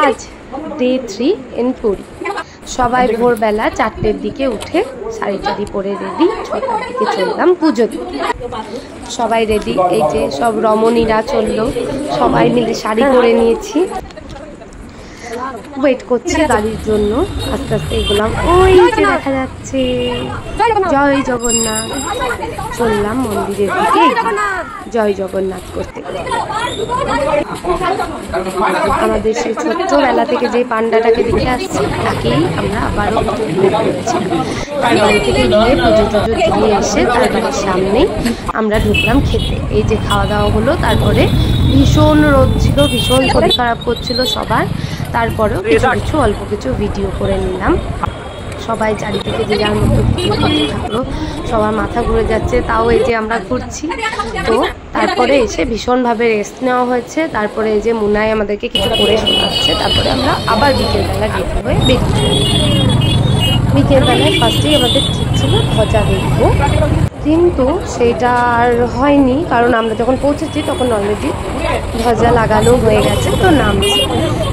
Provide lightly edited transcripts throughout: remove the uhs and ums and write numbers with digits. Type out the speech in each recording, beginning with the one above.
আজ day 3 in Puri. সবাই ভোরবেলা 4টের দিকে উঠে শাড়ি টাড়ি পরে রেডি, 6টার দিকে চললাম পুজো দিতে। সবাই রেডি, এই যে সব রমণীরা চললো, সবাই মিলে শাড়ি পরে নিয়েছি, ওয়েট করছি গাড়ির জন্য। আস্তে আস্তে এগুলাম, ওই যে দেখা যাচ্ছে জয় জগন্নাথ। চললাম মন্দিরের দিকে, জয় জগন্নাথ করতে। আমাদের সেই ছোট্টবেলা থেকে যে পান্ডাটাকে দেখে আসছি, তাকেই আমরা আবারও করেছিলাম। বাড়ি থেকে গিয়ে পুজো টুজো দিয়ে এসে তার বাড়ির সামনেই আমরা ঢুকলাম খেতে। এই যে খাওয়া দাওয়া হলো, তারপরে ভীষণ রোদ ছিল, ভীষণ শরীর খারাপ করছিল সবার। তারপরেও কিছু অল্প কিছু ভিডিও করে নিলাম। সবাই চারিদিকে যে যার মতো ভিডিও করতে থাকলো, সবার মাথা ঘুরে যাচ্ছে, তাও এই যে আমরা ঘুরছি। তো তারপরে এসে ভীষণভাবে রেস্ট নেওয়া হয়েছে। তারপরে এই যে মুনাই আমাদেরকে কিছু করে শোনাচ্ছে। তারপরে আমরা আবার বিকেলবেলা রেডি হয়ে বেরিয়ে। বিকেলবেলায় ফার্স্টেই আমাদের ঠিক ছিল ধ্বজা দেখবো, কিন্তু সেইটা আর হয়নি, কারণ আমরা যখন পৌঁছেছি তখন অলরেডি ধ্বজা লাগানো হয়ে গেছে, তো নামছে।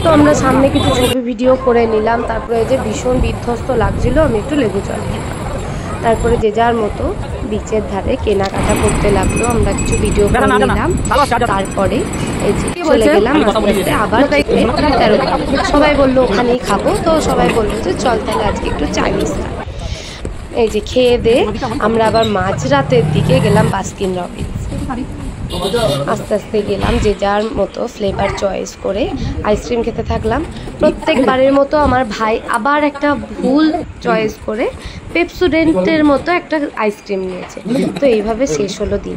তো আমরা সামনে কিছু ছবি ভিডিও করে নিলাম। তারপরে যে ভীষণ বিধ্বস্ত লাগছিল, আমি একটু লেবু জল খেলাম। তারপরে যে যার মতো বিচের ধারে কেনাকাটা করতে লাগলো, আমরা কিছু ভিডিও করে নিলাম। তারপরে এই যে চলে গেলাম আস্তে আস্তে আবার সবাই বললো ওখানেই খাবো, তো সবাই বললো যে চল তাহলে আজকে একটু চাইনিজ খাই। এই যে খেয়ে দিয়ে আমরা আবার মাঝরাতের দিকে গেলাম বাস্কিন রবিন্স। আস্তে আস্তে গেলাম, যে যার মতো ফ্লেভার চয়েস করে আইসক্রিম খেতে থাকলাম। প্রত্যেকবারের মতো আমার ভাই আবার একটা ভুল চয়েস করে পেপসোডেন্টের মতো একটা আইসক্রিম নিয়েছে। তো এইভাবে শেষ হলো দিন।